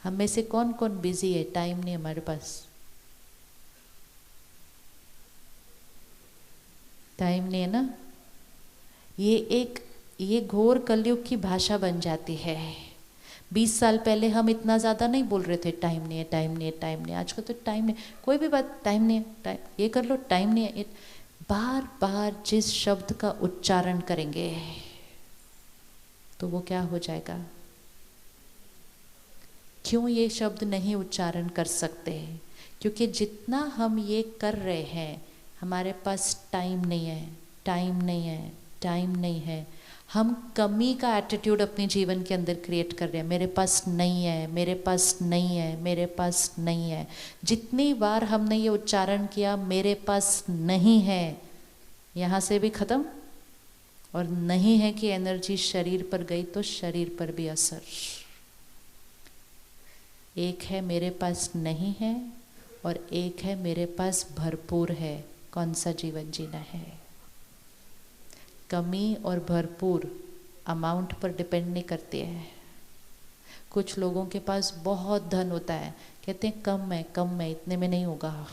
हम में से कौन कौन बिजी है, टाइम नहीं हमारे पास, टाइम नहीं है ना। ये घोर कलयुग की भाषा बन जाती है। 20 साल पहले हम इतना ज़्यादा नहीं बोल रहे थे टाइम नहीं है, टाइम नहीं है, टाइम नहीं है। आजकल तो टाइम नहीं, कोई भी बात टाइम नहीं है, टाइम ये कर लो, टाइम नहीं है। बार बार जिस शब्द का उच्चारण करेंगे तो वो क्या हो जाएगा। क्यों ये शब्द नहीं उच्चारण कर सकते? क्योंकि जितना हम ये कर रहे हैं हमारे पास टाइम नहीं है, टाइम नहीं है, टाइम नहीं है। हम कमी का एटीट्यूड अपने जीवन के अंदर क्रिएट कर रहे हैं। मेरे पास नहीं है, मेरे पास नहीं है, मेरे पास नहीं है। जितनी बार हमने ये उच्चारण किया मेरे पास नहीं है, यहाँ से भी खत्म। और नहीं है कि एनर्जी शरीर पर गई तो शरीर पर भी असर। एक है मेरे पास नहीं है और एक है मेरे पास भरपूर है। कौन सा जीवन जीना है? कमी और भरपूर अमाउंट पर डिपेंड नहीं करती है। कुछ लोगों के पास बहुत धन होता है, कहते हैं कम है, कम है, इतने में नहीं होगा।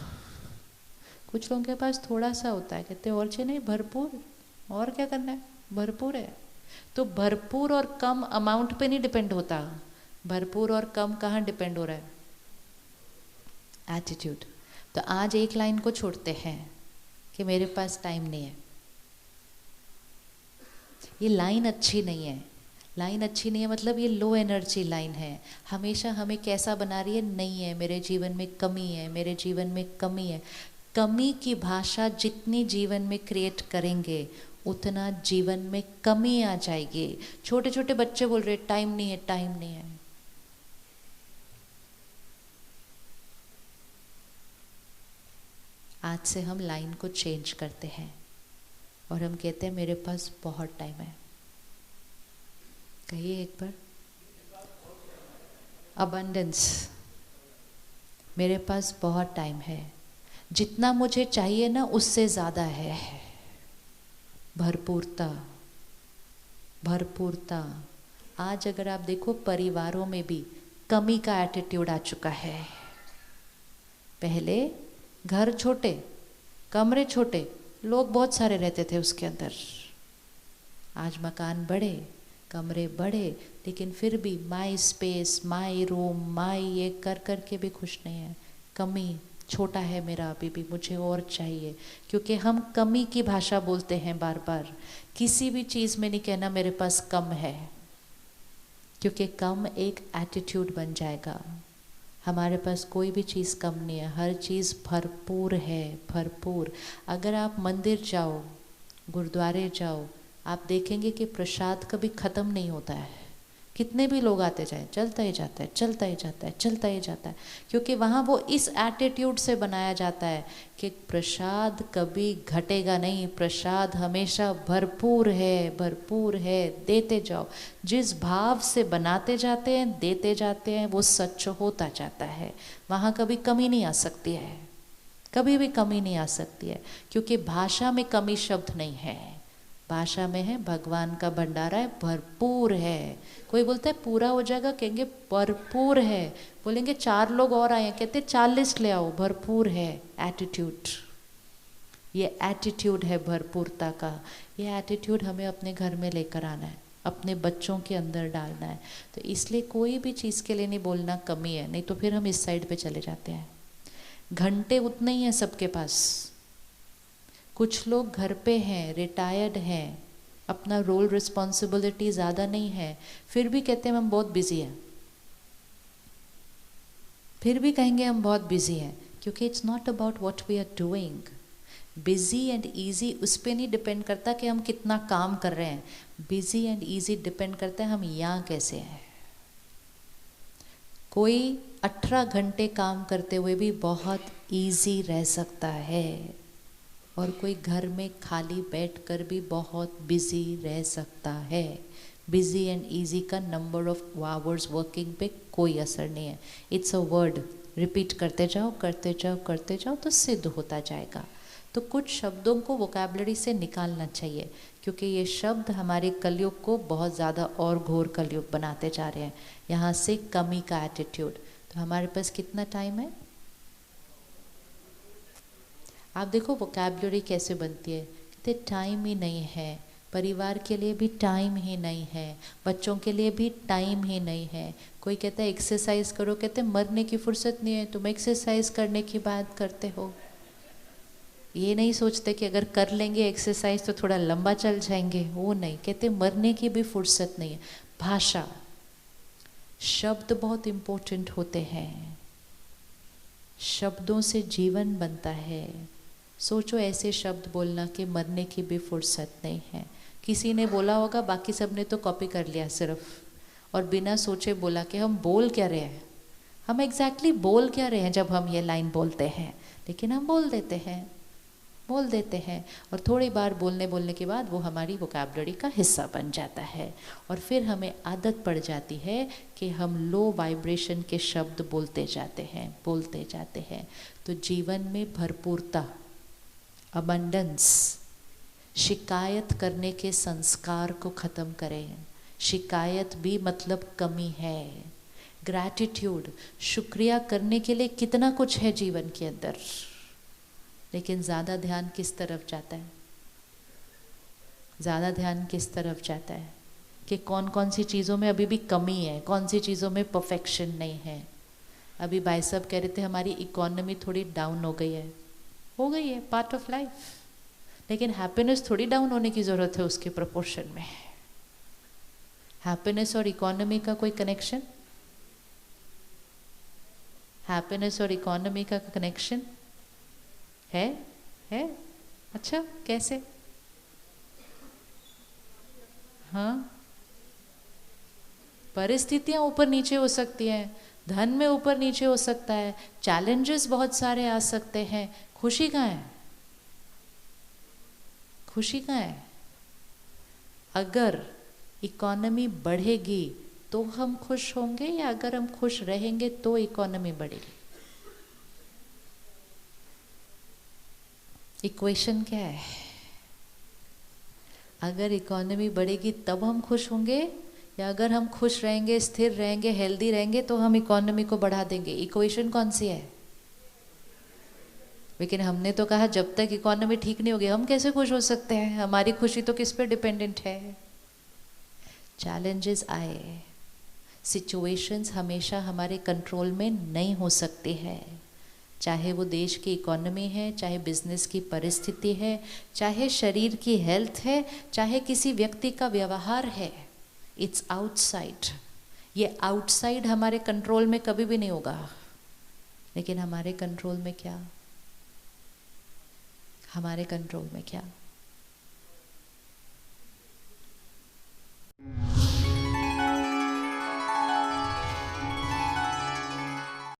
कुछ लोगों के पास थोड़ा सा होता है, कहते हैं और चाहिए नहीं, भरपूर, और क्या करना है, भरपूर है। तो भरपूर और कम अमाउंट पे नहीं डिपेंड होता। भरपूर और कम कहाँ डिपेंड हो रहा है? एटीट्यूड। तो आज एक लाइन को छोड़ते हैं कि मेरे पास टाइम नहीं है। ये लाइन अच्छी नहीं है। लाइन अच्छी नहीं है मतलब ये लो एनर्जी लाइन है। हमेशा हमें कैसा बना रही है? नहीं है, मेरे जीवन में कमी है, मेरे जीवन में कमी है। कमी की भाषा जितनी जीवन में क्रिएट करेंगे उतना जीवन में कमी आ जाएगी। छोटे छोटे बच्चे बोल रहे टाइम नहीं है, टाइम नहीं है। आज से हम लाइन को चेंज करते हैं और हम कहते हैं मेरे पास बहुत टाइम है। कहिए एक बार, अबंडेंस। मेरे पास बहुत टाइम है, जितना मुझे चाहिए ना उससे ज़्यादा है। भरपूरता, भरपूरता। आज अगर आप देखो परिवारों में भी कमी का एटीट्यूड आ चुका है। पहले घर छोटे, कमरे छोटे, लोग बहुत सारे रहते थे उसके अंदर। आज मकान बड़े, कमरे बड़े, लेकिन फिर भी माई स्पेस, माई रूम, माई ये कर कर के भी खुश नहीं है। कमी, छोटा है मेरा अभी भी, मुझे और चाहिए। क्योंकि हम कमी की भाषा बोलते हैं बार बार। किसी भी चीज़ में नहीं कहना मेरे पास कम है, क्योंकि कम एक एटीट्यूड बन जाएगा। हमारे पास कोई भी चीज़ कम नहीं है, हर चीज़ भरपूर है, भरपूर। अगर आप मंदिर जाओ, गुरुद्वारे जाओ, आप देखेंगे कि प्रसाद कभी ख़त्म नहीं होता है। कितने भी लोग आते जाए, चलता ही जाता है, चलता ही जाता है, चलता ही जाता है। क्योंकि वहाँ वो इस एटीट्यूड से बनाया जाता है कि प्रसाद कभी घटेगा नहीं, प्रसाद हमेशा भरपूर है, भरपूर है, देते जाओ। जिस भाव से बनाते जाते हैं, देते जाते हैं, वो सच होता जाता है। वहाँ कभी कमी नहीं आ सकती है, कभी भी कमी नहीं आ सकती है। क्योंकि भाषा में कमी शब्द नहीं है, भाषा में है भगवान का भंडारा है, भरपूर है। कोई बोलता है पूरा हो जाएगा, कहेंगे भरपूर है। बोलेंगे 4 लोग और आए हैं, कहते 40 ले आओ, भरपूर है। एटीट्यूड, ये एटीट्यूड है भरपूरता का। ये एटीट्यूड हमें अपने घर में लेकर आना है, अपने बच्चों के अंदर डालना है। तो इसलिए कोई भी चीज़ के लिए नहीं बोलना कमी है, नहीं तो फिर हम इस साइड पे चले जाते हैं। घंटे उतने ही हैं सबके पास। कुछ लोग घर पे हैं, रिटायर्ड हैं, अपना रोल रिस्पॉन्सिबिलिटी ज़्यादा नहीं है, फिर भी कहते हैं हम बहुत बिजी हैं। फिर भी कहेंगे हम बहुत बिजी हैं, क्योंकि it's not about what we are doing. Busy and easy उस पर नहीं डिपेंड करता कि हम कितना काम कर रहे हैं। बिजी एंड ईजी डिपेंड करता है हम यहाँ कैसे हैं। कोई 18 घंटे काम करते हुए भी बहुत ईजी रह सकता है, और कोई घर में खाली बैठकर भी बहुत बिजी रह सकता है। बिजी एंड इजी का नंबर ऑफ आवर्स वर्किंग पे कोई असर नहीं है। इट्स अ वर्ड, रिपीट करते जाओ, करते जाओ, करते जाओ तो सिद्ध होता जाएगा। तो कुछ शब्दों को वोकैबुलरी से निकालना चाहिए, क्योंकि ये शब्द हमारे कलयुग को बहुत ज़्यादा और घोर कलयुग बनाते जा रहे हैं। यहाँ से कमी का एटीट्यूड। तो हमारे पास कितना टाइम है? आप देखो वोकैबुलरी कैसे बनती है, कहते टाइम ही नहीं है, परिवार के लिए भी टाइम ही नहीं है, बच्चों के लिए भी टाइम ही नहीं है। कोई कहता है एक्सरसाइज करो, कहते मरने की फुर्सत नहीं है, तुम एक्सरसाइज करने की बात करते हो। ये नहीं सोचते कि अगर कर लेंगे एक्सरसाइज तो थोड़ा लंबा चल जाएंगे, वो नहीं, कहते मरने की भी फुर्सत नहीं है। भाषा, शब्द बहुत इम्पोर्टेंट होते हैं, शब्दों से जीवन बनता है। सोचो ऐसे शब्द बोलना कि मरने की भी फुर्सत नहीं है। किसी ने बोला होगा, बाकी सब ने तो कॉपी कर लिया सिर्फ, और बिना सोचे बोला कि हम बोल क्या रहे हैं, हम एग्जैक्टली बोल क्या रहे हैं जब हम ये लाइन बोलते हैं, लेकिन हम बोल देते हैं और थोड़ी बार बोलने के बाद वो हमारी वोकैबुलरी का हिस्सा बन जाता है। और फिर हमें आदत पड़ जाती है कि हम लो वाइब्रेशन के शब्द बोलते जाते हैं। तो जीवन में भरपूरता, अबंडेंस, शिकायत करने के संस्कार को ख़त्म करें। शिकायत भी मतलब कमी है। ग्रैटिट्यूड, शुक्रिया करने के लिए कितना कुछ है जीवन के अंदर, लेकिन ज़्यादा ध्यान किस तरफ जाता है? ज़्यादा ध्यान किस तरफ जाता है कि कौन कौन सी चीज़ों में अभी भी कमी है, कौन सी चीज़ों में परफेक्शन नहीं है। अभी भाई साहब कह रहे थे हमारी इकोनॉमी थोड़ी डाउन हो गई है, पार्ट ऑफ लाइफ, लेकिन हैप्पीनेस थोड़ी डाउन होने की ज़रूरत है उसके प्रोपोर्शन में। हैप्पीनेस और इकोनॉमी का कोई कनेक्शन? हैप्पीनेस और इकोनॉमी का कनेक्शन है? अच्छा, कैसे? हाँ, परिस्थितियां ऊपर नीचे हो सकती हैं, धन में ऊपर नीचे हो सकता है, चैलेंजेस बहुत सारे आ सकते हैं। खुशी कहाँ है? खुशी कहाँ है? अगर इकोनॉमी बढ़ेगी तो हम खुश होंगे, या अगर हम खुश रहेंगे तो इकोनॉमी बढ़ेगी? इक्वेशन क्या है? अगर इकोनॉमी बढ़ेगी तब हम खुश होंगे, या अगर हम खुश रहेंगे, स्थिर रहेंगे, हेल्दी रहेंगे तो हम इकोनॉमी को बढ़ा देंगे? इक्वेशन कौन सी है? लेकिन हमने तो कहा जब तक इकोनॉमी ठीक नहीं होगी हम कैसे खुश हो सकते हैं, हमारी खुशी तो किस पे डिपेंडेंट है? चैलेंजेस आए, सिचुएशंस हमेशा हमारे कंट्रोल में नहीं हो सकती है, चाहे वो देश की इकोनॉमी है, चाहे बिजनेस की परिस्थिति है, चाहे शरीर की हेल्थ है, चाहे किसी व्यक्ति का व्यवहार है। It's outside. ये आउटसाइड हमारे कंट्रोल में कभी भी नहीं होगा, लेकिन हमारे कंट्रोल में क्या? हमारे कंट्रोल में क्या?